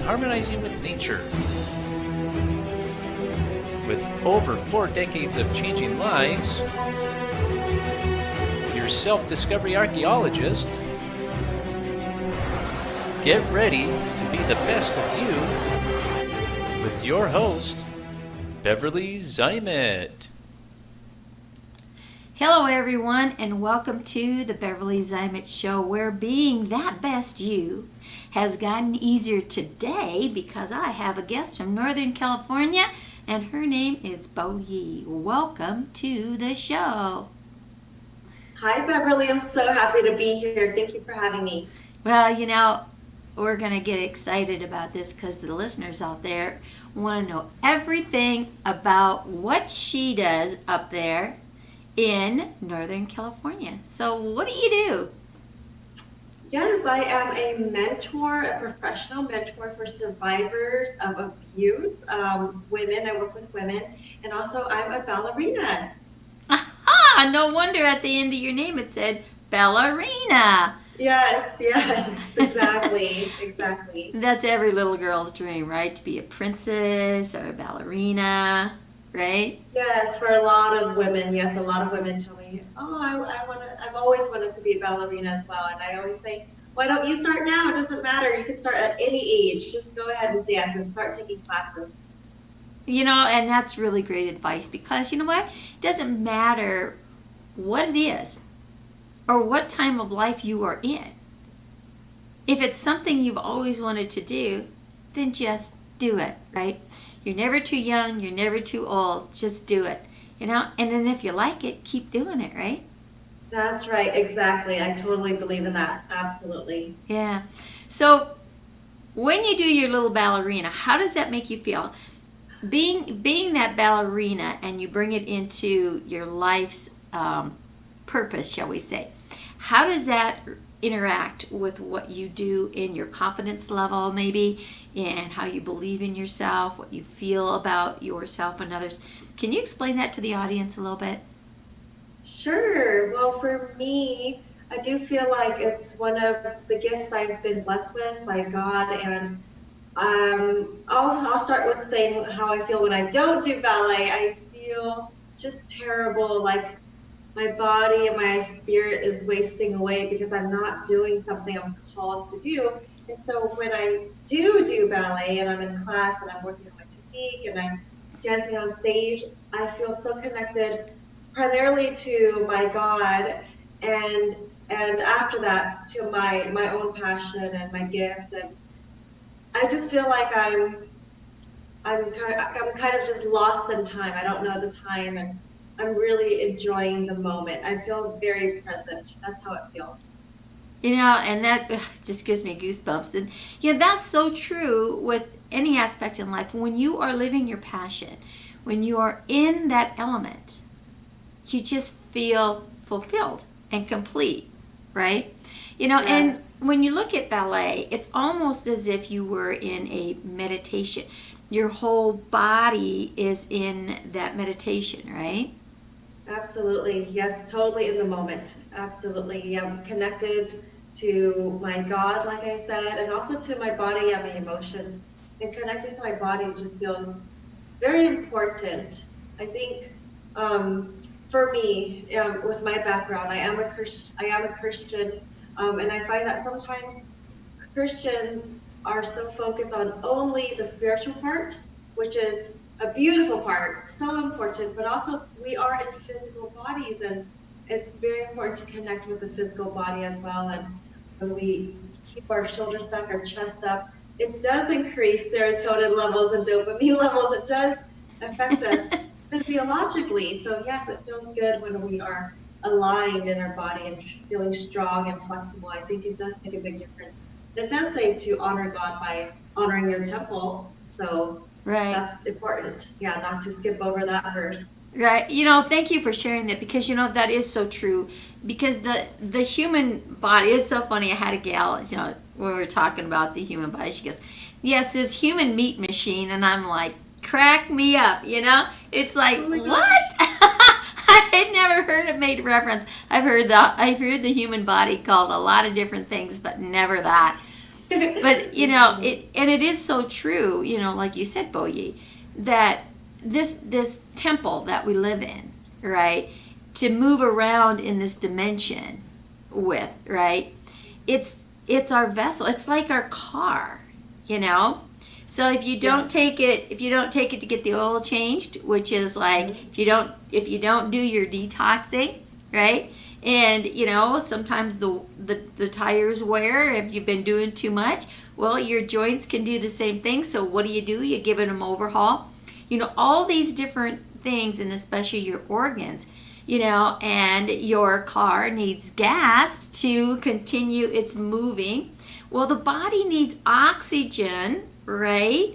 harmonizing with nature. With over 4 decades of changing lives, your self-discovery archaeologist, get ready to be the best of you with your host, Beverly Zymet. Hello everyone, and welcome to the Beverly Zymet Show, where being that best you has gotten easier today because I have a guest from Northern California, and her name is Bo Yee. Welcome to the show. Hi Beverly, I'm so happy to be here. Thank you for having me. Well, we're going to get excited about this because the listeners out there want to know everything about what she does up there in Northern California. So what do you do? Yes, I am a mentor, a professional mentor for survivors of abuse, women. I work with women, and also I'm a ballerina. Aha! No wonder at the end of your name it said ballerina. Yes, exactly. That's every little girl's dream, right? To be a princess or a ballerina. Right? Yes, for a lot of women. Yes, a lot of women tell me, I've always wanted to be a ballerina as well. And I always say, why don't you start now? It doesn't matter. You can start at any age. Just go ahead and dance and start taking classes. And that's really great advice because you know what? It doesn't matter what it is or what time of life you are in. If it's something you've always wanted to do, then just do it, right? You're never too young, you're never too old, just do it, and then if you like it, keep doing it, right? That's right, exactly. I totally believe in that, absolutely. Yeah. So when you do your little ballerina, how does that make you feel? Being that ballerina and you bring it into your life's purpose, shall we say, how does that interact with what you do in your confidence level maybe, and how you believe in yourself, what you feel about yourself and others? Can you explain that to the audience a little bit? Sure. Well, for me, I do feel like it's one of the gifts I've been blessed with by God, and I'll start with saying how I feel when I don't do ballet. I feel just terrible, like my body and my spirit is wasting away because I'm not doing something I'm called to do. And so when I do ballet and I'm in class and I'm working on my technique and I'm dancing on stage, I feel so connected primarily to my God and after that to my own passion and my gift. And I just feel like I'm kind of just lost in time. I don't know the time, and I'm really enjoying the moment. I feel very present. That's how it feels. And that just gives me goosebumps. And that's so true with any aspect in life. When you are living your passion, when you are in that element, you just feel fulfilled and complete, right? Yes. And when you look at ballet, it's almost as if you were in a meditation. Your whole body is in that meditation, right? Absolutely. Yes, totally in the moment. Absolutely. I'm connected to my God, like I said, and also to my body and my emotions. And connecting to my body just feels very important. I think for me, with my background, I am a Christian, and I find that sometimes Christians are so focused on only the spiritual part, which is a beautiful part, so important, but also we are in physical bodies, and it's very important to connect with the physical body as well. And when we keep our shoulders back, our chest up, it does increase serotonin levels and dopamine levels. It does affect us physiologically. So yes, it feels good when we are aligned in our body and feeling strong and flexible. I think it does make a big difference. And it does say to honor God by honoring your temple. So right. That's important. Yeah, not to skip over that verse. Right. Thank you for sharing that because, that is so true. Because the human body, it's so funny. I had a gal, when we were talking about the human body, she goes, yes, this human meat machine. And I'm like, crack me up, It's like, Oh my gosh. what? I had never heard it made reference. I've heard the human body called a lot of different things, but never that. But it is so true, like you said, Boyi, that this temple that we live in, right, to move around in this dimension with, right, it's our vessel. It's like our car, So if you don't take it to get the oil changed, which is like if you don't do your detoxing, right? And sometimes the tires wear if you've been doing too much. Well, your joints can do the same thing. So what do? You give it an overhaul. All these different things, and especially your organs, and your car needs gas to continue its moving. Well, the body needs oxygen, right?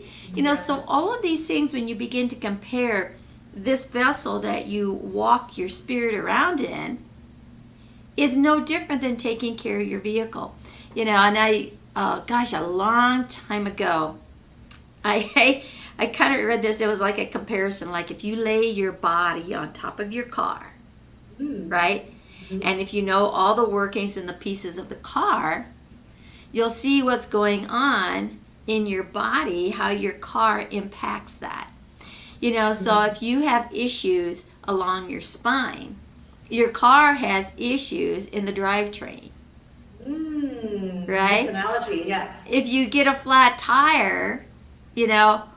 So all of these things, when you begin to compare this vessel that you walk your spirit around in, is no different than taking care of your vehicle. And a long time ago, I kind of read this. It was like a comparison, like if you lay your body on top of your car, right? And if you know all the workings and the pieces of the car, you'll see what's going on in your body, how your car impacts that. So if you have issues along your spine, your car has issues in the drivetrain. Right? Nice analogy, yes. If you get a flat tire,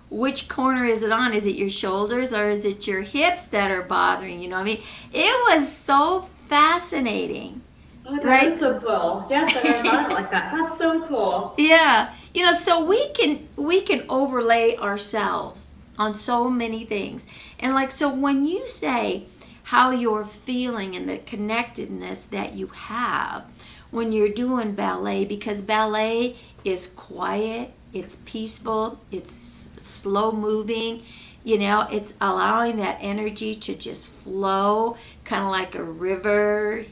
which corner is it on? Is it your shoulders or is it your hips that are bothering you? It was so fascinating. Oh, that is so cool. Yes, I never thought of it like that. That's so cool. Yeah. So we can overlay ourselves on so many things. And so when you say how you're feeling and the connectedness that you have when you're doing ballet, because ballet is quiet, it's peaceful, it's slow moving, it's allowing that energy to just flow, kind of like a river,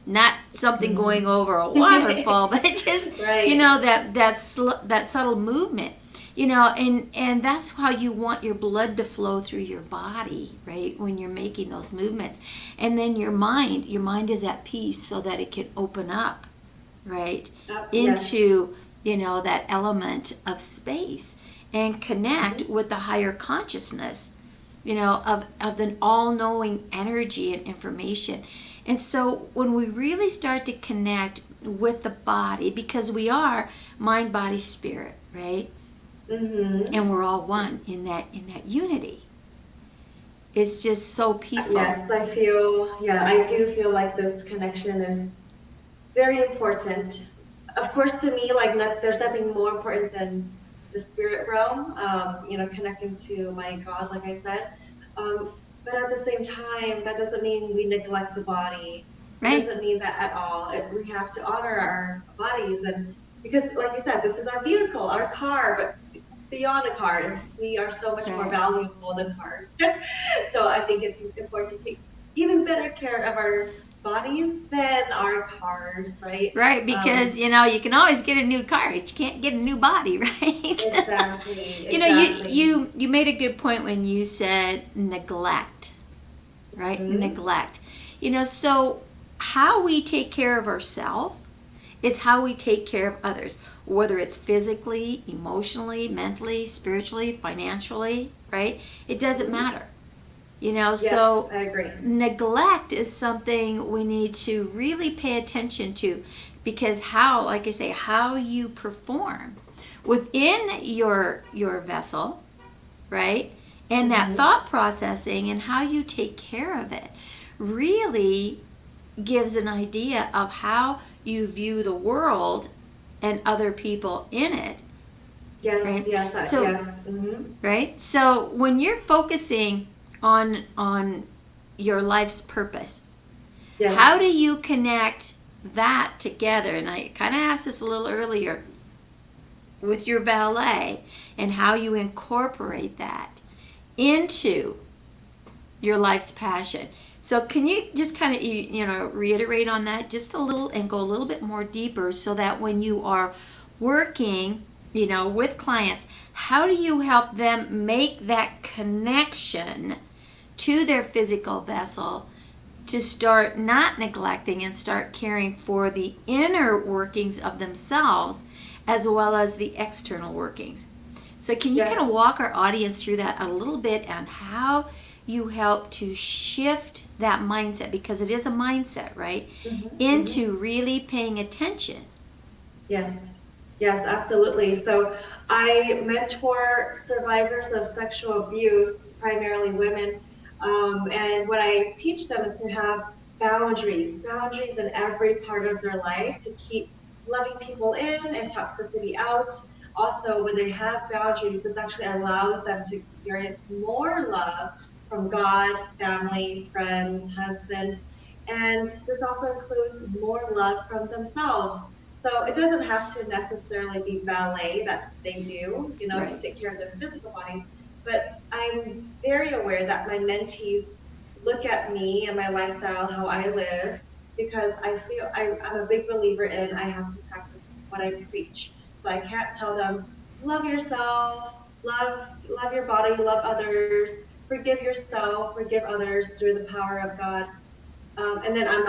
not something going over a waterfall, but just, that subtle movement. And that's how you want your blood to flow through your body, right? When you're making those movements. And then your mind is at peace so that it can open up, right? Into, that element of space and connect with the higher consciousness, of the all-knowing energy and information. And so when we really start to connect with the body, because we are mind, body, spirit, right? And we're all one in that unity. It's just so peaceful. Yes, I do feel like this connection is very important. Of course, to me, there's nothing more important than the spirit realm, connecting to my God, like I said. But at the same time, that doesn't mean we neglect the body. It doesn't mean that at all. We have to honor our bodies, and because, like you said, this is our vehicle, our car, but beyond a car, we are so much more valuable than cars. So I think it's important to take even better care of our bodies than our cars, right? Right, because you can always get a new car, but you can't get a new body, right? Exactly. You made a good point when you said neglect, right? Neglect. So how we take care of ourselves is how we take care of others, whether it's physically, emotionally, mentally, spiritually, financially, right? It doesn't matter. So I agree. Neglect is something we need to really pay attention to, because how you perform within your vessel, right? And that thought processing and how you take care of it really gives an idea of how you view the world and other people in it. Yes, right? yes, So, yes. Right? So when you're focusing on your life's purpose, how do you connect that together? And I kind of asked this a little earlier with your ballet and how you incorporate that into your life's passion. So can you just kind of reiterate on that just a little and go a little bit more deeper, so that when you are working with clients, how do you help them make that connection to their physical vessel to start not neglecting and start caring for the inner workings of themselves as well as the external workings. So can you Yes. kind of walk our audience through that a little bit on how you help to shift that mindset, because it is a mindset, right? Into really paying attention. Yes, yes, absolutely. So I mentor survivors of sexual abuse, primarily women. And what I teach them is to have boundaries in every part of their life to keep loving people in and toxicity out. Also, when they have boundaries, this actually allows them to experience more love from God, family, friends, husband. And this also includes more love from themselves. So it doesn't have to necessarily be ballet that they do, you know, to Right. take care of their physical bodies. But I'm very aware that my mentees look at me and my lifestyle, how I live, because I'm a big believer in I have to practice what I preach. So I can't tell them, love yourself, love your body, love others, forgive yourself, forgive others through the power of God. And then I'm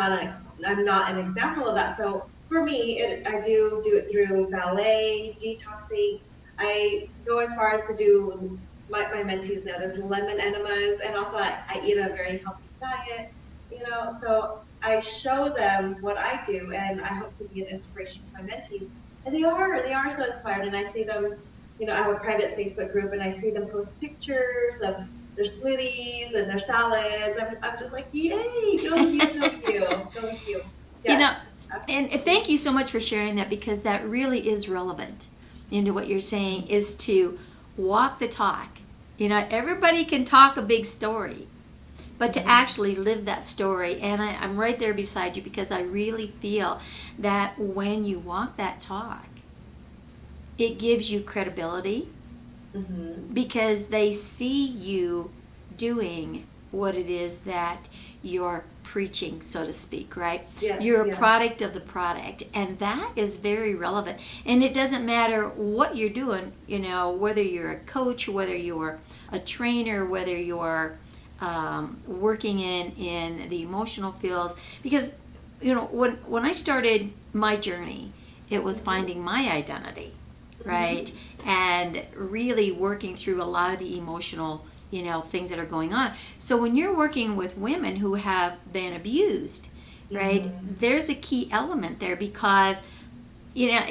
not an example of that. So for me, I do it through ballet, detoxing. I go as far as to do my mentees know this lemon enemas, and also I eat a very healthy diet. You know, so I show them what I do, and I hope to be an inspiration to my mentees. And they are so inspired, and I see them. You know, I have a private Facebook group, and I see them post pictures of their smoothies and their salads. I'm just like, yay, go you, go you, go you. You know, Yes, and absolutely. thank you so much for sharing that, because that really is relevant into what you're saying, is to walk the talk. You know, everybody can talk a big story, but to actually live that story. And I'm right there beside you, because I really feel that when you walk that talk, it gives you credibility, because they see you doing what it is that you're preaching, so to speak, right? Yes, You're a yes. product of the product, and that is very relevant. And it doesn't matter what you're doing, you know, whether you're a coach, whether you're a trainer, whether you're working in the emotional fields, because you know, when I started my journey, it was finding my identity, right? And really working through a lot of the emotional, you know, things that are going on. So when you're working with women who have been abused, right, there's a key element there, because, you know,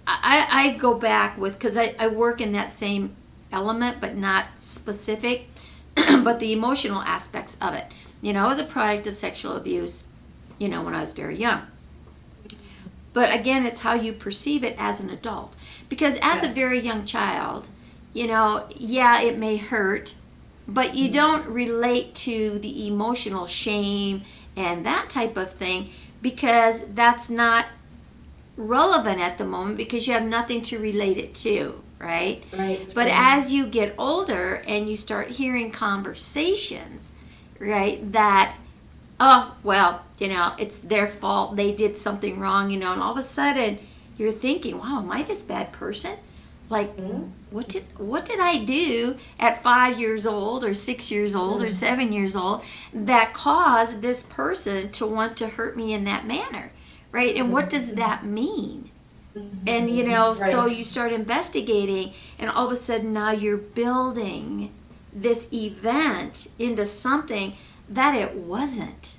I go back with, because I work in that same element, but not specific, but the emotional aspects of it. You know, I was a product of sexual abuse, you know, when I was very young. But again, it's how you perceive it as an adult. Because as a Yes. very young child, you know, yeah, it may hurt, but you don't relate to the emotional shame and that type of thing, because that's not relevant at the moment, because you have nothing to relate it to, right? Right. But right. as you get older and you start hearing conversations, right, that, oh, well, you know, it's their fault, they did something wrong, you know, and all of a sudden you're thinking, wow, am I this bad person? Like, what did I do at 5 years old or 6 years old or 7 years old that caused this person to want to hurt me in that manner, right? And what does that mean? And you know, so Right. you start investigating, and all of a sudden now you're building this event into something that it wasn't.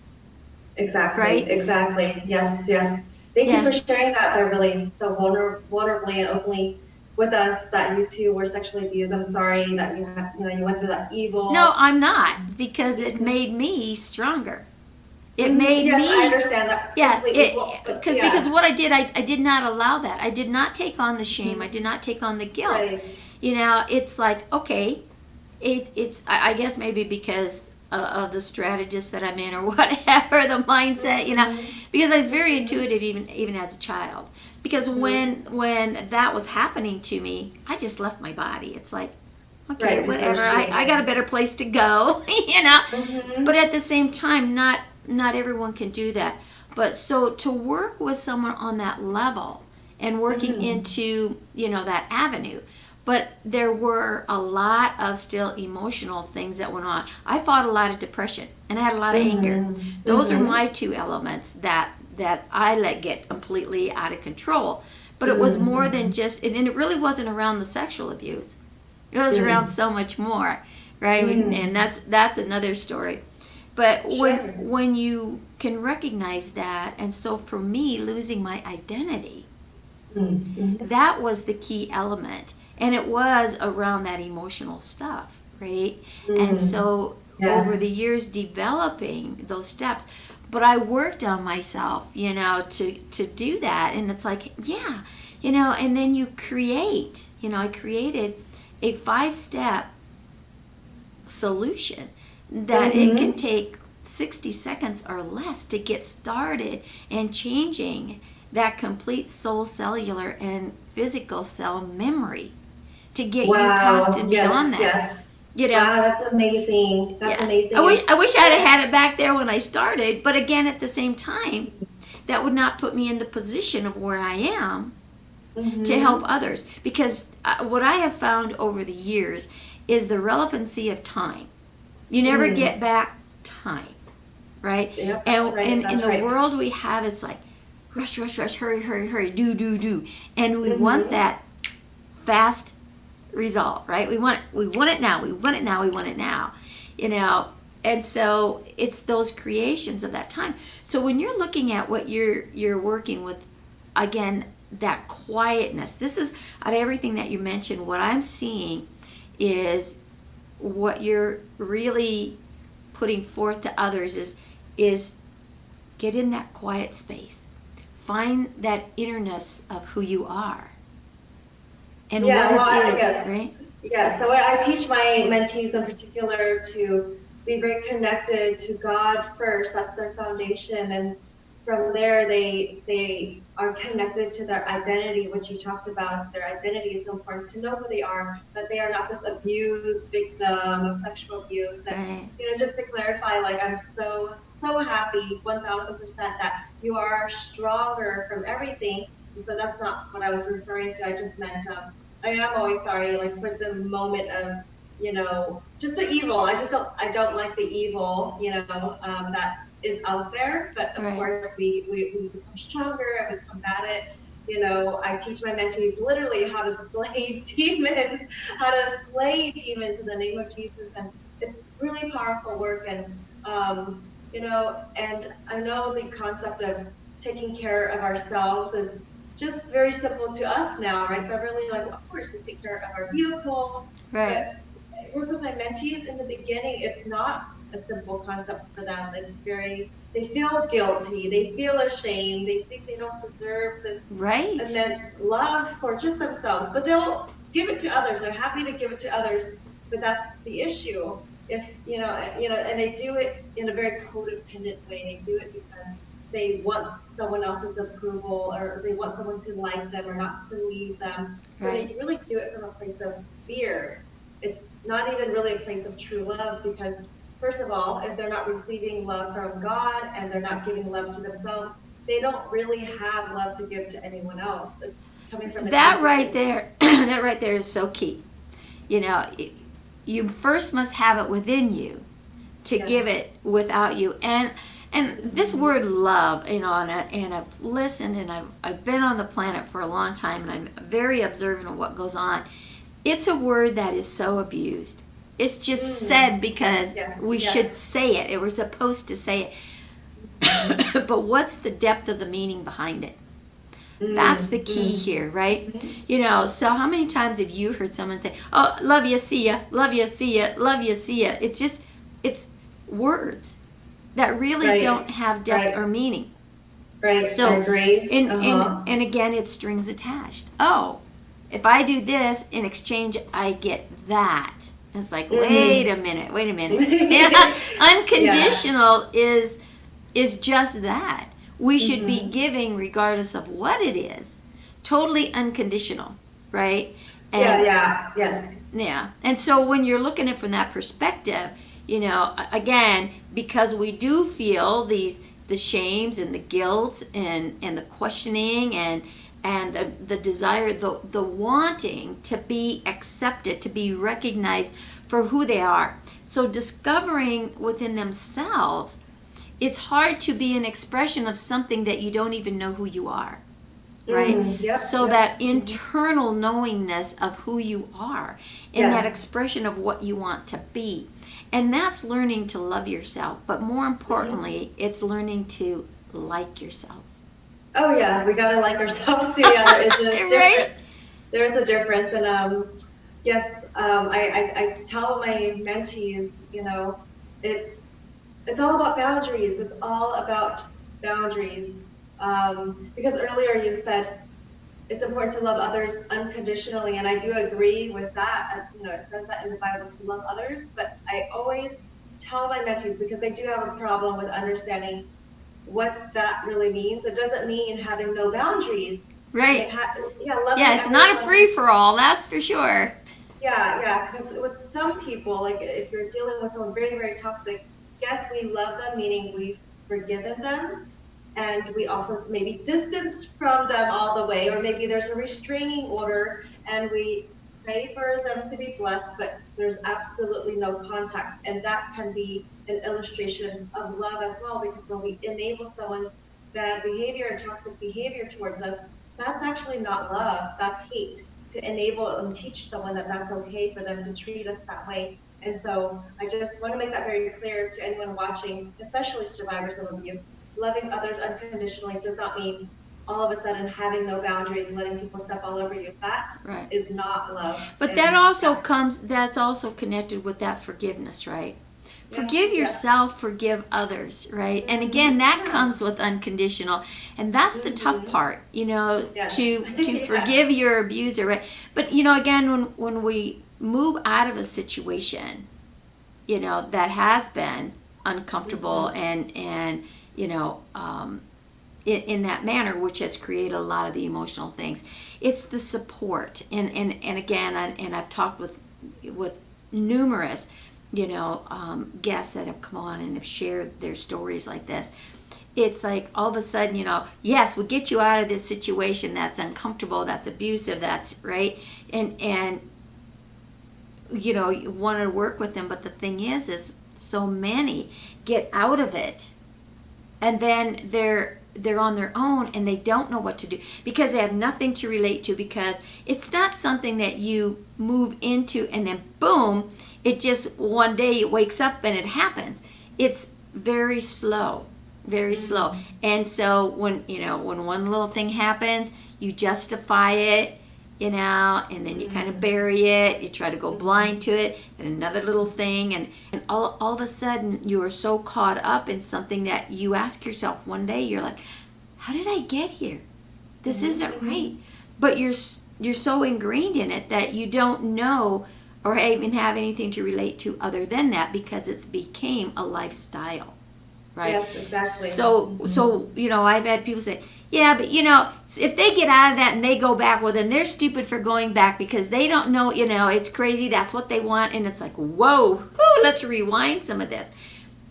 Exactly. Right? Exactly. Yes. Yes. Thank you Yeah. for sharing that, really so vulnerably and openly with us, that you too were sexually abused. I'm sorry that you went through that No, evil. I'm not, because it made me stronger. It made Yes, I me, understand that yeah, completely. Well, because yeah. what I did not allow that. I did not take on the shame. I did not take on the guilt. Right. You know, it's like, okay, it's I guess maybe because of the strategist that I'm in, or whatever, the mindset, you know, because I was very intuitive even as a child. Because when that was happening to me, I just left my body. It's like, okay, Right. whatever. I got a better place to go, you know. But Mm-hmm. at the same time, not everyone can do that. But so to work with someone on that level and working into, you know, that avenue. But there were a lot of still emotional things that went on. I fought a lot of depression, and I had a lot of anger. Those are my two elements that I let get completely out of control. But it was more than just, and it really wasn't around the sexual abuse. It was around so much more, right? And that's another story. But when you can recognize that, and so for me, losing my identity, that was the key element. And it was around that emotional stuff, right? And so over the years developing those steps, but I worked on myself, to do that. And it's like, and then you create, I created a 5-step solution that it can take 60 seconds or less to get started and changing that complete soul, cellular, and physical cell memory to get you past and beyond that. Yes. Wow, that's amazing. That's amazing. I wish I'd have had it back there when I started, but again, at the same time, that would not put me in the position of where I am to help others. Because what I have found over the years is the relevancy of time. You never get back time, right? Yep, and in the world we have, it's like rush, hurry, do. And we want that fast result, right? We want it now. And so it's those creations of that time. So when you're looking at what you're working with, again, that quietness, this is, out of everything that you mentioned, what I'm seeing is what you're really putting forth to others is get in that quiet space. Find that innerness of who you are. And what it is, right? Yeah, so I teach my mentees in particular to be very connected to God first. That's their foundation. And from there, they are connected to their identity, which you talked about. Their identity is so important to know who they are, that they are not this abused victim of sexual abuse. And, just to clarify, like, I'm so happy 1000% that you are stronger from everything. And so that's not what I was referring to. I just meant, I am always sorry, like, for the moment of, just the evil. I don't like the evil, that is out there. But of course, we become stronger and we combat it. I teach my mentees literally how to slay demons, in the name of Jesus. And it's really powerful work. And, and I know the concept of taking care of ourselves is just very simple to us now, right, Beverly? Like, of course, we take care of our vehicle. Right. But I work with my mentees in the beginning, it's not a simple concept for them. They feel guilty, they feel ashamed, they think they don't deserve this immense love for just themselves. But they'll give it to others. They're happy to give it to others. But that's the issue. If, and they do it in a very codependent way. They do it because they want someone else's approval, or they want someone to like them or not to leave them. So they really do it from a place of fear. It's not even really a place of true love, because first of all, if they're not receiving love from God and they're not giving love to themselves, they don't really have love to give to anyone else. It's coming from that right there. That right there is so key. You first must have it within you to give it without you. And this word love, and I've listened, and I've been on the planet for a long time, and I'm very observant of what goes on. It's a word that is so abused. It's just said because we should say it. We're supposed to say it. But what's the depth of the meaning behind it? That's the key here, right? So how many times have you heard someone say, "Oh, love you, see ya, love you, see ya, love you, see ya"? It's words that really don't have depth or meaning. Right. So, I agree. And again, it's strings attached. Oh, if I do this in exchange, I get that. It's like, wait a minute. Unconditional is just that. We should be giving regardless of what it is. Totally unconditional, right? And, yeah. And so when you're looking at it from that perspective, again, because we do feel the shames and the guilt and the questioning and the desire, the wanting to be accepted, to be recognized for who they are. So discovering within themselves, it's hard to be an expression of something that you don't even know who you are. right? Yep, So yep. that internal knowingness of who you are and that expression of what you want to be. And that's learning to love yourself. But more importantly, it's learning to like yourself. Oh yeah, we gotta like ourselves too. Yeah, there is a Right? difference. There is a difference, and yes, I tell my mentees, it's all about boundaries. It's all about boundaries. Because earlier you said it's important to love others unconditionally, and I do agree with that. It says that in the Bible to love others, but I always tell my mentees, because they do have a problem with understanding what that really means. It doesn't mean having no boundaries. Right. Loving Yeah, it's not a everyone. free for all, that's for sure. Yeah, because with some people, like if you're dealing with someone very, very toxic, yes, we love them, meaning we've forgiven them, and we also maybe distance from them all the way, or maybe there's a restraining order, and we pray for them to be blessed, but there's absolutely no contact, and that can be an illustration of love as well, because when we enable someone's bad behavior and toxic behavior towards us, that's actually not love, that's hate. To enable and teach someone that that's okay for them to treat us that way. And so I just want to make that very clear to anyone watching, especially survivors of abuse. Loving others unconditionally does not mean all of a sudden having no boundaries and letting people step all over you. That is not love. But that also that's also connected with that forgiveness, right? Forgive yourself, forgive others, right? And again, that comes with unconditional. And that's the tough part, to forgive your abuser, right? But, again, when we move out of a situation, that has been uncomfortable and in that manner, which has created a lot of the emotional things, it's the support. And again, and I've talked with numerous guests that have come on and have shared their stories like this. It's like all of a sudden, yes, we'll get you out of this situation that's uncomfortable, that's abusive, that's right, and you want to work with them, but the thing is so many get out of it, and then they're on their own and they don't know what to do because they have nothing to relate to, because it's not something that you move into and then boom, it just one day it wakes up and it happens. It's very slow, very slow. And so when one little thing happens, you justify it, and then you kind of bury it, you try to go blind to it, and another little thing, and all of a sudden you are so caught up in something that you ask yourself one day, you're like, how did I get here? This isn't right. But you're so ingrained in it that you don't know or even have anything to relate to other than that, because it's became a lifestyle, right? Yes, exactly. So I've had people say, yeah, but if they get out of that and they go back, well, then they're stupid for going back because they don't know, it's crazy, that's what they want. And it's like, whoa, let's rewind some of this.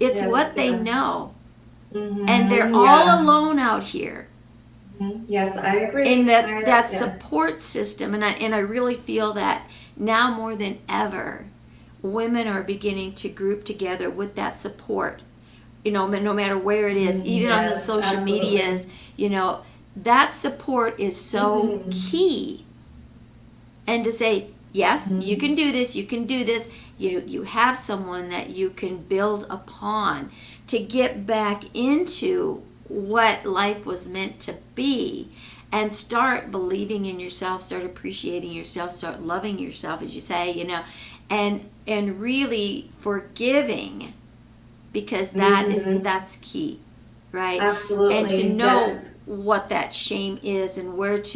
It's what they know. And they're all alone out here. Yes, I agree. In that support system. And I really feel that now more than ever, women are beginning to group together with that support, no matter where it is, even on the social medias, that support is so key. And to say, yes, you can do this, you have someone that you can build upon to get back into what life was meant to be, and start believing in yourself, start appreciating yourself, start loving yourself, as you say, and really forgiving, because that's key, right? Absolutely. And to know what that shame is and where it's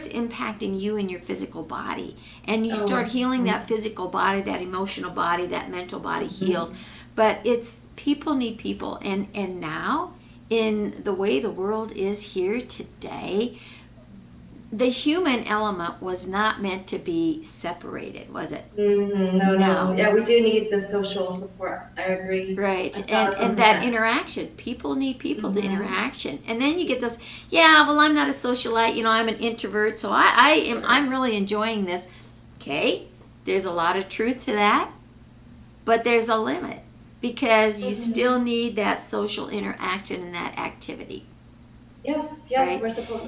impacting you in your physical body, and you start healing that physical body, that emotional body, that mental body heals. But it's people need people, and now in the way the world is here today, the human element was not meant to be separated, was it? No. Yeah, we do need the social support. I agree. Right, and that interaction. People need people to interaction. And then you get this, I'm not a socialite, I'm an introvert, so I'm really enjoying this. Okay, there's a lot of truth to that, but there's a limit, because you still need that social interaction and that activity. Yes, right?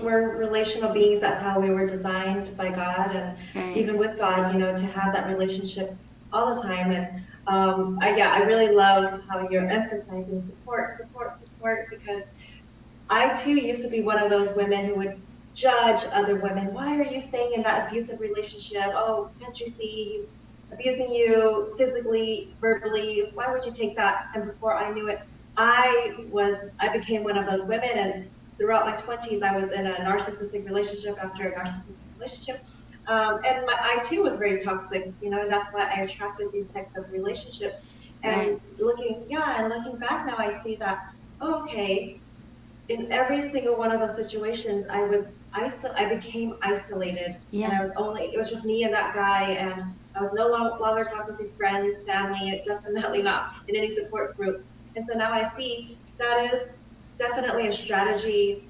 we're relational beings. That's how we were designed by God, and Right. even with God, to have that relationship all the time. And I really love how you're emphasizing support, support, support, because I too used to be one of those women who would judge other women. Why are you staying in that abusive relationship? Oh, can't you see he's abusing you physically, verbally? Why would you take that? And before I knew it, I became one of those women. And throughout my 20s, I was in a narcissistic relationship after a narcissistic relationship. I too was very toxic, and that's why I attracted these types of relationships. Right. And looking back now, I see that, oh, okay, in every single one of those situations, I became isolated, and Yeah. it was just me and that guy, and I was no longer talking to friends, family, definitely not in any support group. And so now I see that is definitely a strategy.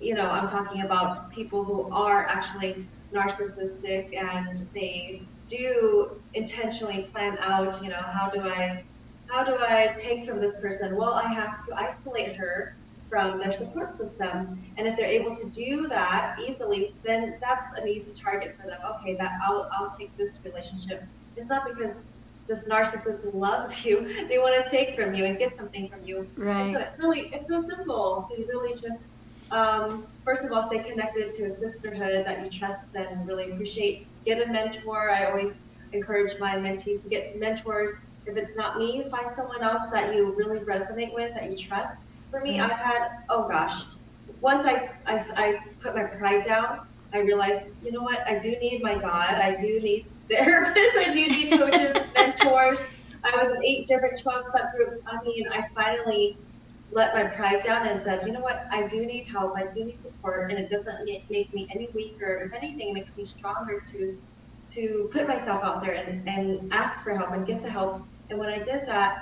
I'm talking about people who are actually narcissistic, and they do intentionally plan out, how do I take from this person? Well, I have to isolate her from their support system. And if they're able to do that easily, then that's an easy target for them. Okay, that I'll take this relationship. It's not because this narcissist loves you; they want to take from you and get something from you. And so Right. it's so simple to really just, first of all, stay connected to a sisterhood that you trust and really appreciate. Get a mentor. I always encourage my mentees to get mentors. If it's not me, find someone else that you really resonate with, that you trust. For me, Right. I've had, oh gosh, once I put my pride down, I realized, you know what, I do need my God. I do need therapists. I do need coaches, mentors. I was in 8 different 12-step groups. I mean, I finally let my pride down and said, you know what, I do need help. I do need support, and it doesn't make me any weaker. If anything, it makes me stronger to put myself out there and ask for help and get the help. And when I did that,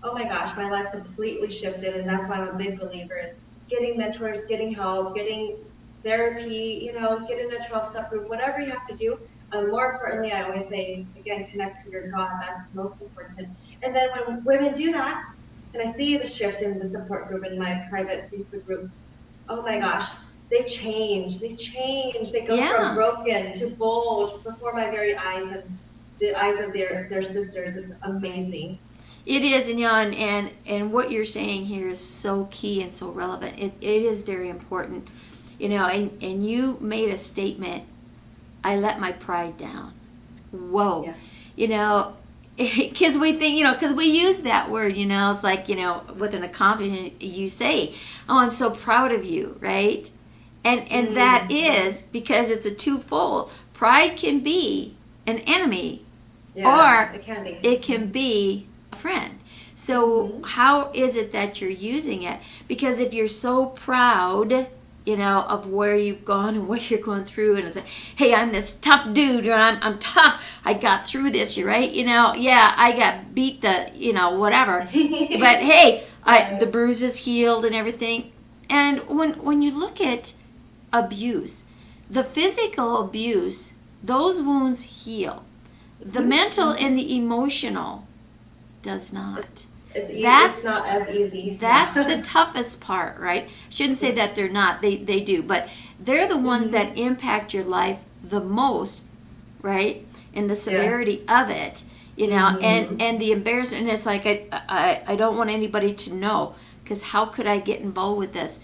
oh my gosh, my life completely shifted. And that's why I'm a big believer in getting mentors, getting help, getting therapy, get in a 12-step group, whatever you have to do. More importantly, I always say, again, connect to your God. That's most important. And then when women do that, and I see the shift in the support group in my private Facebook group, oh my gosh, they change. They change. They go from Yeah. broken to bold before my very eyes and the eyes of their sisters. It's Right. amazing. It is, and and what you're saying here is so key and so relevant. It is very important, and you made a statement. I let my pride down. Whoa, Yes. you know, because we think, because we use that word, it's like, with an accomplishment, you say, "Oh, I'm so proud of you," right? And that Yes. is because it's a twofold. Pride can be an enemy, Yeah, or it can be. it can be a friend. So Mm-hmm. how is it that you're using it? Because if you're so proud, of where you've gone and what you're going through, and it's like, hey, I'm this tough dude, or I'm tough. I got through this, you're right. Yeah, I got beat whatever. But hey, the Yes. bruise is healed and everything. And when you look at abuse, the physical abuse, those wounds heal. The Mm-hmm. mental Mm-hmm. and the emotional does It's not. it's That's not as easy. that's the Yeah. toughest part, right? Shouldn't say that they're not. They do, but they're the ones Mm-hmm. that impact your life the most, right? And the Yes. severity of it, Mm-hmm. and the embarrassment. And it's like I don't want anybody to know, because how could I get involved with this?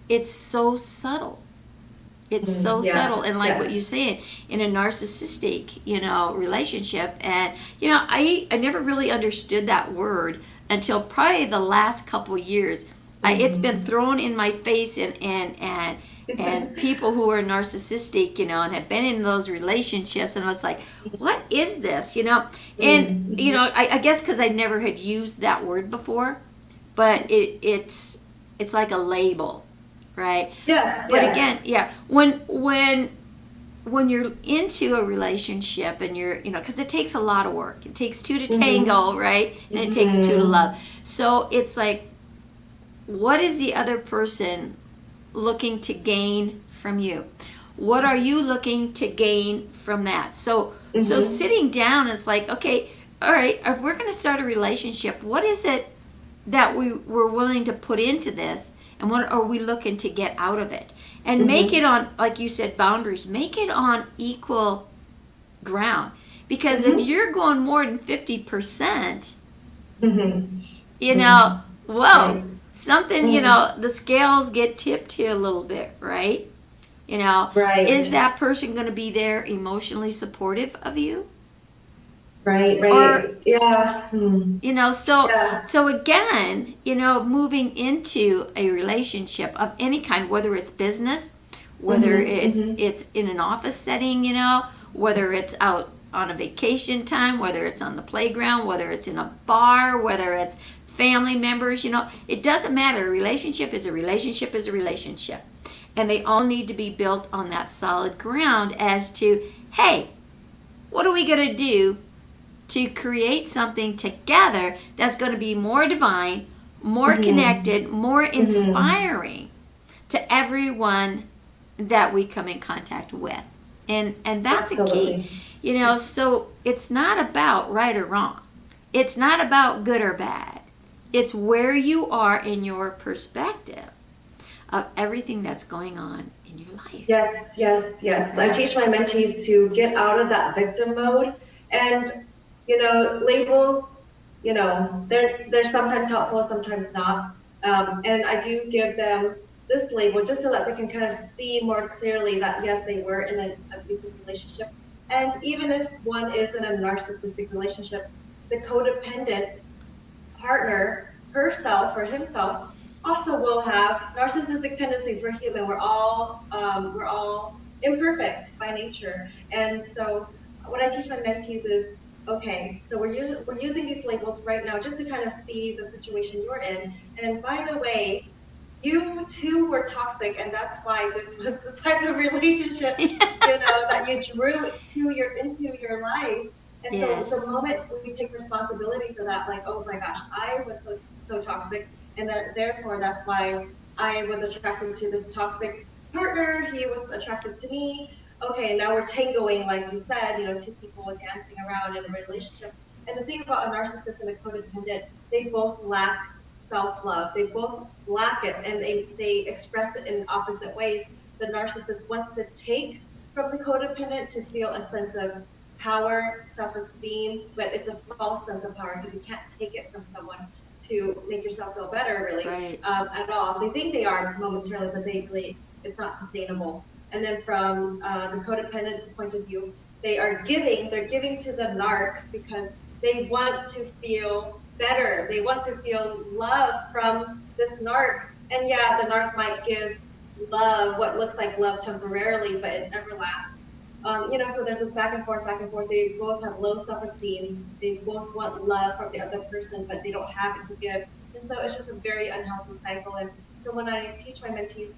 It's so subtle. It's so subtle, Yes. and like what Yes. you're saying, in a narcissistic, relationship, and I never really understood that word until probably the last couple years. It's been Mm-hmm. thrown in my face, and people who are narcissistic, and have been in those relationships, and it's like, what is this, And Mm-hmm. I guess because I never had used that word before, but it's like a label, right? Yes. But Yes. again, yeah, when you're into a relationship, and you're, because it takes a lot of work. It takes two to Mm-hmm. tango, right? And it takes two to Mm-hmm. love. So it's like, what is the other person looking to gain from you? What are you looking to gain from that? So Mm-hmm. sitting down, it's like, okay, all right, if we're going to start a relationship, what is it that we're willing to put into this, and what are we looking to get out of it? And make it on, like you said, boundaries. Make it on equal ground. Because if you're going more than 50%, you know, whoa, something, you know, the scales get tipped here a little bit, right? You know, is that person going to be there emotionally supportive of you? Right. Or, Yeah. you know, so Yes. so again, you know, moving into a relationship of any kind, whether it's business, whether it's in an office setting, you know, whether it's out on a vacation time, whether it's on the playground, whether it's in a bar, whether it's family members, you know, it doesn't matter. A relationship is a relationship is a relationship. And they all need to be built on that solid ground as to, hey, what are we going to do to create something together that's going to be more divine, more connected, more inspiring to everyone that we come in contact with. And that's a key. You know, so it's not about right or wrong. It's not about good or bad. It's where you are in your perspective of everything that's going on in your life. Yes. I teach my mentees to get out of that victim mode. And, you know, labels, you know, they're sometimes helpful, sometimes not. And I do give them this label just so that they can kind of see more clearly that, yes, they were in an abusive relationship. And even if one is in a narcissistic relationship, the codependent partner, herself or himself, also will have narcissistic tendencies. We're human. We're all imperfect by nature. And so what I teach my mentees is, okay, so we're using these labels right now just to kind of see the situation you're in. And by the way, you too were toxic, and that's why this was the type of relationship, you know, that you drew into your life. And so the moment we take responsibility for that, like, oh my gosh, I was so toxic, and therefore that's why I was attracted to this toxic partner. He was attracted to me. Okay, now we're tangoing, like you said, you know, two people dancing around in a relationship. And the thing about a narcissist and a codependent, they both lack self-love. They both lack it, and they express it in opposite ways. The narcissist wants to take from the codependent to feel a sense of power, self-esteem, but it's a false sense of power because you can't take it from someone to make yourself feel better, really, at all. They think they are momentarily, but it's not sustainable. And then from the codependent's point of view, they're giving to the narc because they want to feel better. They want to feel love from this narc. And yeah, the narc might give love, what looks like love temporarily, but it never lasts. You know, so there's this back and forth. They both have low self-esteem. They both want love from the other person, but they don't have it to give. And so it's just a very unhealthy cycle. And so when I teach my mentees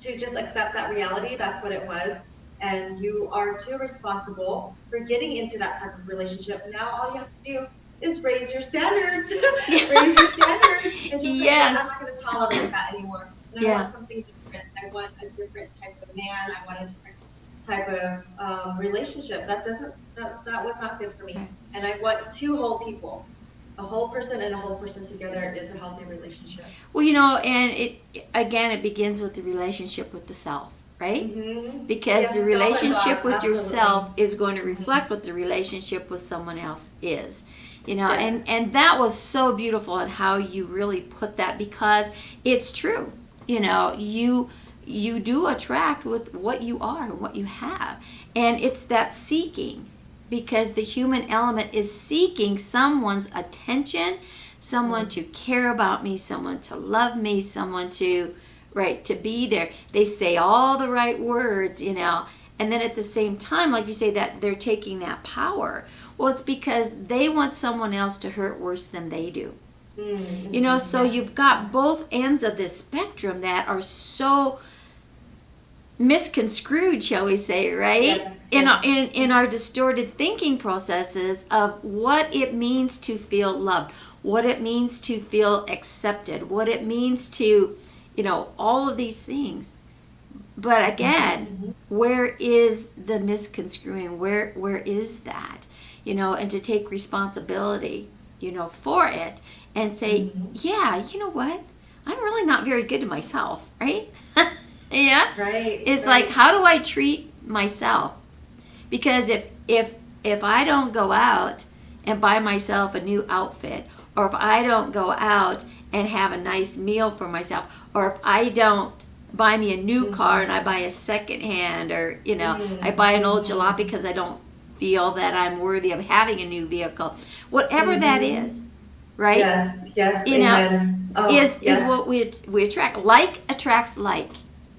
to just accept that reality, that's what it was. And you are too responsible for getting into that type of relationship. Now all you have to do is raise your standards. Raise your standards. And just say, I'm not going to tolerate that anymore. And I want something different. I want a different type of man. I want a different type of relationship. That was not good for me. And I want two whole people. A whole person and a whole person together is a healthy relationship. Well, you know, and it begins with the relationship with the self, right? Because the relationship with yourself is going to reflect what the relationship with someone else is. You know, and that was so beautiful in how you really put that, because it's true. You know, you do attract with what you are and what you have. And it's that seeking, because the human element is seeking someone's attention, someone to care about me, someone to love me, someone to be there. They say all the right words, you know, and then at the same time, like you say, that they're taking that power. Well, it's because they want someone else to hurt worse than they do. You know, so you've got both ends of this spectrum that are so misconstrued, shall we say, right? In our distorted thinking processes of what it means to feel loved, what it means to feel accepted, what it means to, you know, all of these things. But again, where is the misconstruing? Where is that? You know, and to take responsibility, you know, for it and say, yeah, you know what? I'm really not very good to myself, right? Yeah. Right. It's right. like, how do I treat myself? Because if I don't go out and buy myself a new outfit, or if I don't go out and have a nice meal for myself, or if I don't buy me a new car and I buy a second hand, or I buy an old jalopy because I don't feel that I'm worthy of having a new vehicle, whatever that is, right? Yes, amen. Is what we attract. Like attracts like.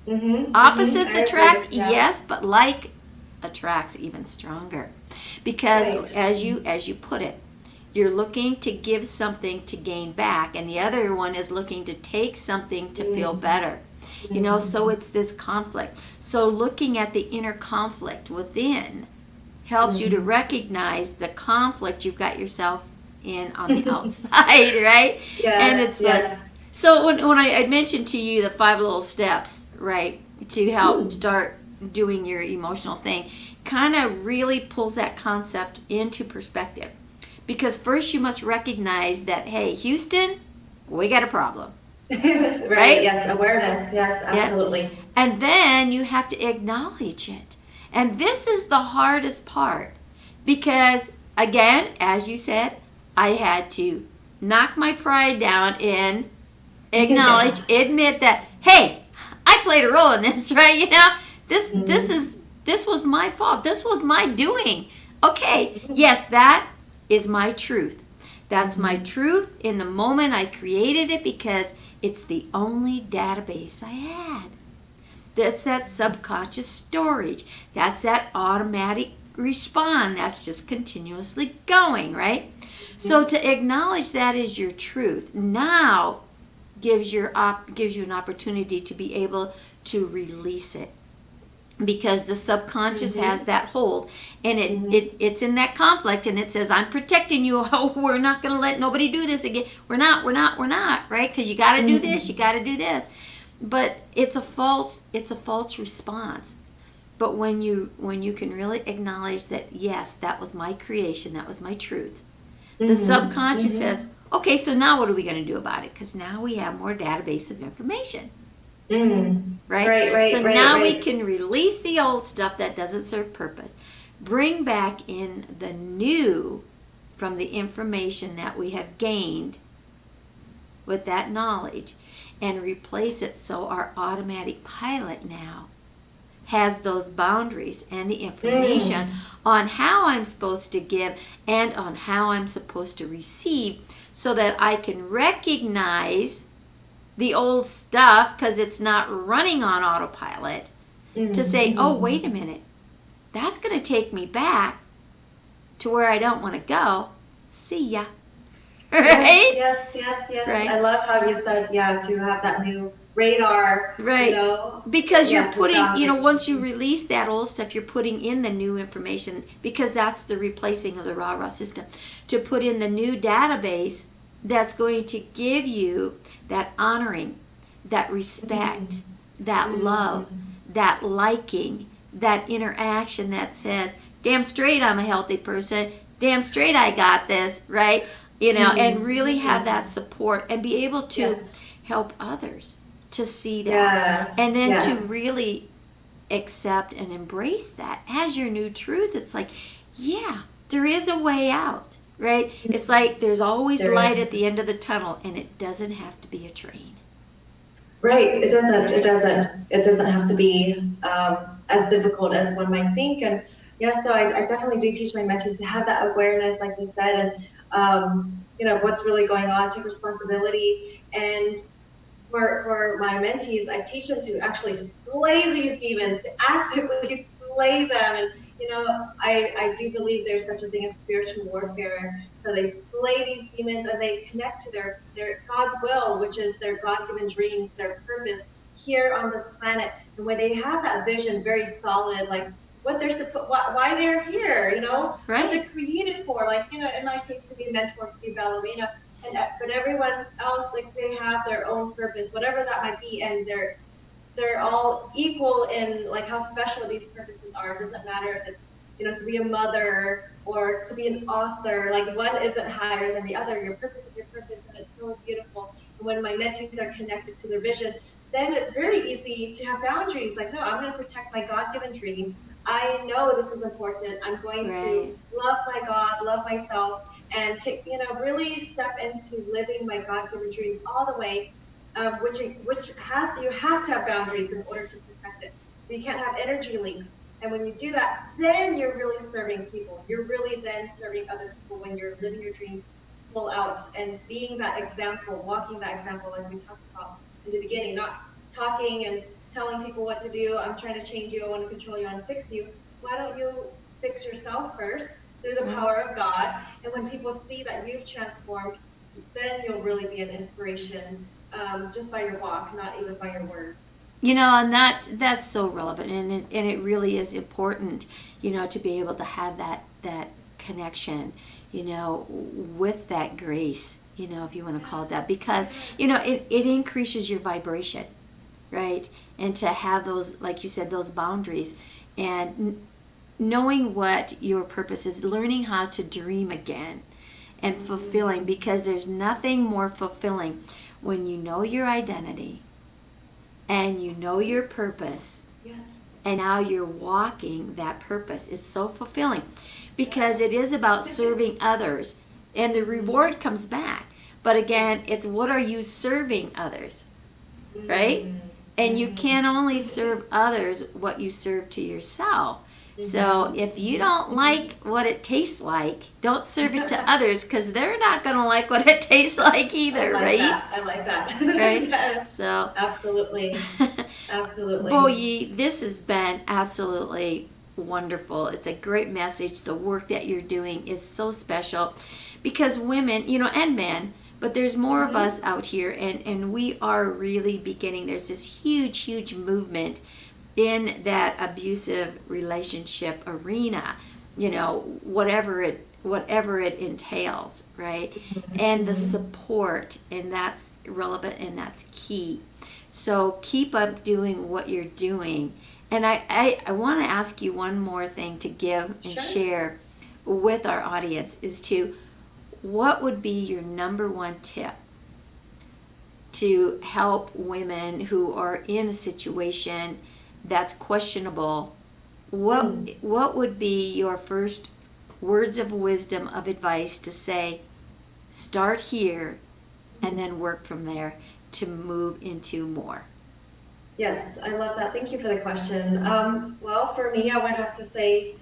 Opposites attract, yes, but like attracts even stronger, because as you put it, you're looking to give something to gain back, and the other one is looking to take something to feel better. So it's this conflict. So looking at the inner conflict within helps you to recognize the conflict you've got yourself in on the outside, right? And it's like, so when I mentioned to you the 5 little steps, right, to help start doing your emotional thing, kind of really pulls that concept into perspective. Because first you must recognize that, hey, Houston, we got a problem. Right? Yes, awareness. Yes, absolutely. Yeah. And then you have to acknowledge it. And this is the hardest part. Because, again, as you said, I had to knock my pride down and acknowledge, admit that, hey, I played a role in this, right? This was my fault. This was my doing. Okay, yes, that is my truth. That's my truth in the moment I created it, because it's the only database I had. That's that subconscious storage. That's that automatic response. That's just continuously going, right? So to acknowledge that is your truth now gives you an opportunity to be able to release it, because the subconscious has that hold, and it's in that conflict, and it says, I'm protecting you. Oh, we're not going to let nobody do this again. We're not, right? Because you got to do this, you got to do this. But it's a false response. But when you can really acknowledge that, yes, that was my creation, that was my truth, the subconscious says, okay, so now what are we going to do about it? Because now we have more database of information. Right? So now we can release the old stuff that doesn't serve purpose, bring back in the new from the information that we have gained with that knowledge, and replace it so our automatic pilot now has those boundaries and the information on how I'm supposed to give and on how I'm supposed to receive, so that I can recognize the old stuff, because it's not running on autopilot, to say, oh, wait a minute, that's going to take me back to where I don't want to go. See ya. Right? Yes. Right. I love how you said, to have that new radar. Right. Because you're putting, once you release that old stuff, you're putting in the new information, because that's the replacing of the raw system, to put in the new database that's going to give you that honoring, that respect, that love, that liking, that interaction that says, damn straight I'm a healthy person, damn straight I got this, right? And really have that support and be able to help others to see that. And then to really accept and embrace that as your new truth. It's like, there is a way out. Right? It's like there's always light at the end of the tunnel, and it doesn't have to be a train. Right. It doesn't have to be as difficult as one might think. And so I definitely do teach my mentees to have that awareness, like you said, and what's really going on, take responsibility. And for my mentees, I teach them to actually slay these demons, to actively slay them. And I do believe there's such a thing as spiritual warfare. So they slay these demons, and they connect to their God's will, which is their God-given dreams, their purpose here on this planet. And when they have that vision very solid, like what they're why they're here, what they're created for, like, in my case, to be a mentor, to be a ballerina, but everyone else, like, they have their own purpose, whatever that might be, and they're all equal in, like, how special these purposes are. It doesn't matter if it's, to be a mother or to be an author. Like, one isn't higher than the other. Your purpose is your purpose, and it's so beautiful. when my mentees are connected to their vision, then it's very easy to have boundaries. Like, no, I'm going to protect my God-given dream. I know this is important. I'm going to Right. love my God, love myself, and to, really step into living my God-given dreams all the way. Which has you have to have boundaries in order to protect it. But you can't have energy leaks. And when you do that, then you're really serving people. You're really then serving other people when you're living your dreams full out and being that example, walking that example, like we talked about in the beginning, not talking and telling people what to do. I'm trying to change you. I want to control you. I want to fix you. Why don't you fix yourself first through the power of God? And when people see that you've transformed, then you'll really be an inspiration, just by your walk, not even by your words. And that's so relevant, and it really is important, to be able to have that connection, with that grace, if you want to call it that, because it increases your vibration, right? And to have those, like you said, those boundaries, and knowing what your purpose is, learning how to dream again and fulfilling, because there's nothing more fulfilling when you know your identity and you know your purpose. Yes. And now you're walking that purpose. It's so fulfilling because it is about serving others, and the reward comes back. But again, it's what are you serving others, right? And you can only serve others what you serve to yourself. So if you don't like what it tastes like, don't serve it to others, because they're not going to like what it tastes like either, right? I like that. Right? Yes. So absolutely. Absolutely. Boyi, this has been absolutely wonderful. It's a great message. The work that you're doing is so special, because women, and men, but there's more of us out here, and we are really beginning. There's this huge movement in that abusive relationship arena, whatever it entails, right? And the support, and that's relevant and that's key. So keep up doing what you're doing. And I want to ask you one more thing to give and share with our audience, is what would be your number one tip to help women who are in a situation that's questionable? What would be your first words of wisdom, of advice, to say, start here and then work from there to move into more? Yes, I love that. Thank you for the question. Well, for me, I would have to say,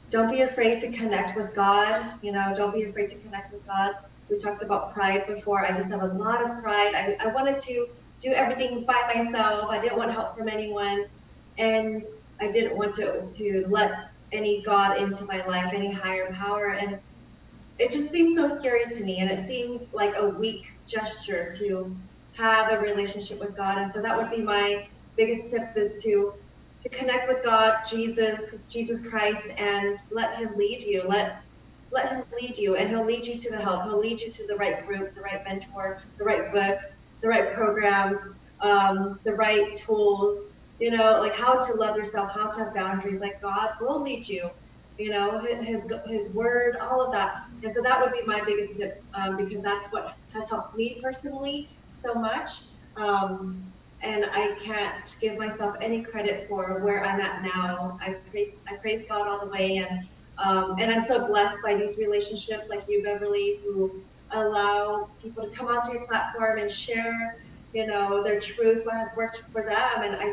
don't be afraid to connect with God. Don't be afraid to connect with God. We talked about pride before. I used to have a lot of pride. I wanted to do everything by myself. I didn't want help from anyone. And I didn't want to let any God into my life, any higher power. And it just seemed so scary to me. And it seemed like a weak gesture to have a relationship with God. And so that would be my biggest tip, is to connect with God, Jesus Christ, and let him lead you. Let him lead you, and he'll lead you to the help. He'll lead you to the right group, the right mentor, the right books, the right programs, the right tools, like how to love yourself, how to have boundaries. Like, God will lead you, his word, all of that. And so that would be my biggest tip, because that's what has helped me personally so much. And I can't give myself any credit for where I'm at now. I praise God all the way, and I'm so blessed by these relationships like you, Beverly, who allow people to come onto your platform and share, their truth, what has worked for them. And I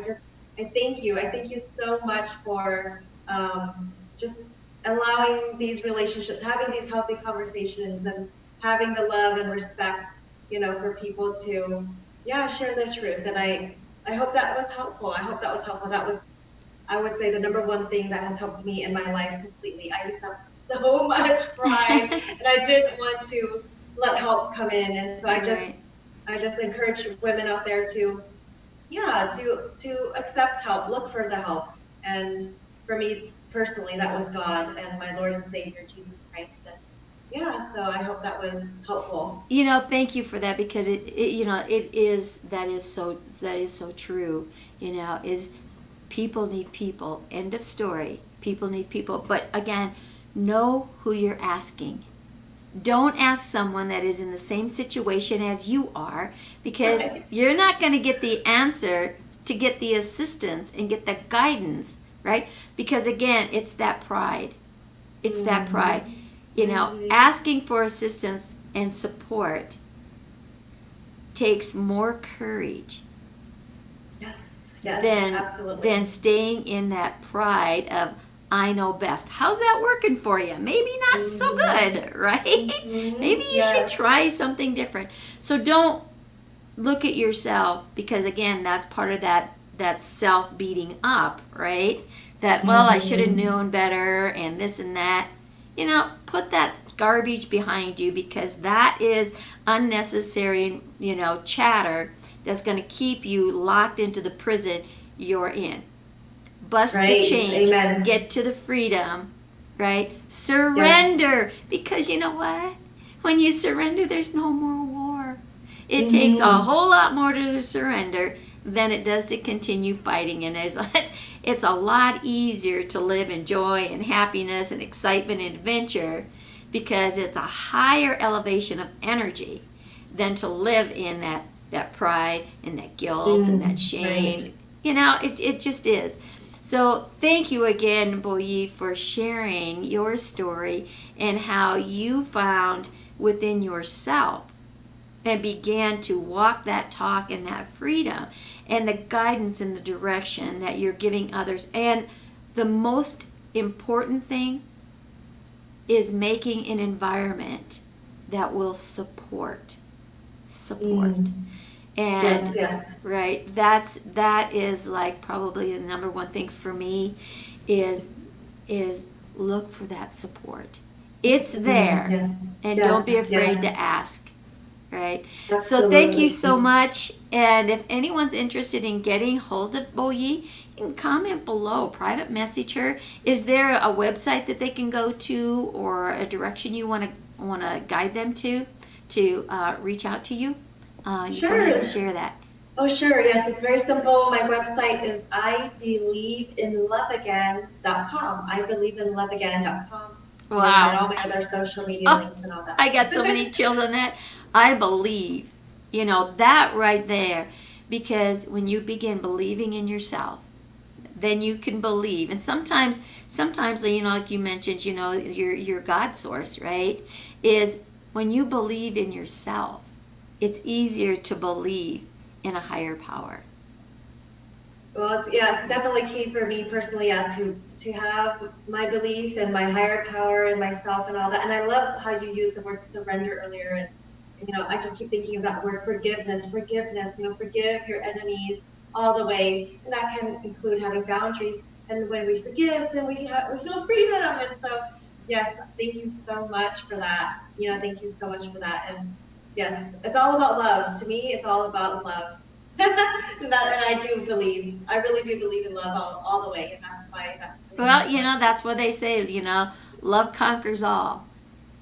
thank you. I thank you so much for just allowing these relationships, having these healthy conversations, and having the love and respect, for people to, share their truth. And I hope that was helpful. That was, I would say, the number one thing that has helped me in my life completely. I used to have so much pride, and I didn't want to let help come in. And so I just encourage women out there to accept help, look for the help. And for me personally, that was God and my Lord and Savior, Jesus Christ. And so I hope that was helpful. Thank you for that, because that is so true. Is people need people. End of story. People need people. But again, know who you're asking. Don't ask someone that is in the same situation as you are, because Right. you're not going to get the answer to get the assistance and get the guidance, right? Because again, it's that pride. It's that pride. You know, asking for assistance and support takes more courage Yes, absolutely. than staying in that pride of, I know best. How's that working for you? Maybe not so good, right? Maybe you should try something different. So don't look at yourself, because again, that's part of that self beating up, right? That, well, I should have known better and this and that. You know, put that garbage behind you, because that is unnecessary, you know, chatter that's going to keep you locked into the prison you're in. Bust Right. the chains, Amen. get to the freedom, right? Surrender, because you know what? When you surrender, there's no more war. It takes a whole lot more to surrender than it does to continue fighting. And it's a lot easier to live in joy and happiness and excitement and adventure, because it's a higher elevation of energy than to live in that pride and that guilt and that shame. Right. You know, it just is. So thank you again, Boyi, for sharing your story and how you found within yourself and began to walk that talk and that freedom and the guidance and the direction that you're giving others. And the most important thing is making an environment that will support. And Yes. right, that is like probably the number one thing for me is look for that support. It's there. Yes. And Yes. don't be afraid Yes. to ask, right? So Absolutely. thank you so much. And if anyone's interested in getting hold of Boyi, you can comment below, private message her. Is there a website that they can go to, or a direction you want to guide them to reach out to you? You go ahead and share that. Oh, sure. Yes, it's very simple. My website is IBelieveInLoveAgain.com. IBelieveInLoveAgain.com. Wow. And all my other social media Oh, links and all that. I got so many chills on that. I believe, you know, that right there, because when you begin believing in yourself, then you can believe. And sometimes, you know, like you mentioned, you know, your God source, right, is when you believe in yourself, it's easier to believe in a higher power. Well, it's definitely key for me personally, to have my belief in my higher power and myself and all that. And I love how you used the word surrender earlier. And, you know, I just keep thinking of that word forgiveness, you know, forgive your enemies all the way. And that can include having boundaries. And when we forgive, then we feel freedom. And so, yes, thank you so much for that. You know, thank you so much for that. And yes, it's all about love. To me, it's all about love. and I really do believe in love all the way. And that's why Well, you know, that's what they say, you know, love conquers all.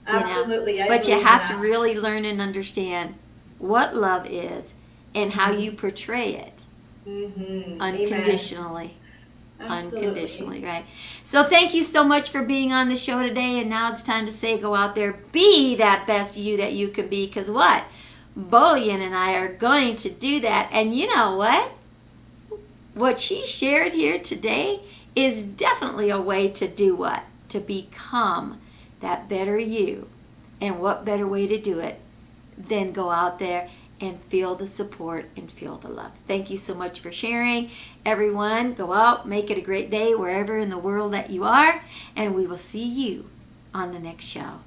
Absolutely. You know? But you have to really learn and understand what love is and how you portray it unconditionally. Unconditionally, right? So thank you so much for being on the show today. And now it's time to say, go out there, be that best you that you can be. Because what? Boyan and I are going to do that. And you know what? What she shared here today is definitely a way to do what? To become that better you. And what better way to do it than go out there and feel the support and feel the love. Thank you so much for sharing. Everyone, go out, make it a great day wherever in the world that you are. And we will see you on the next show.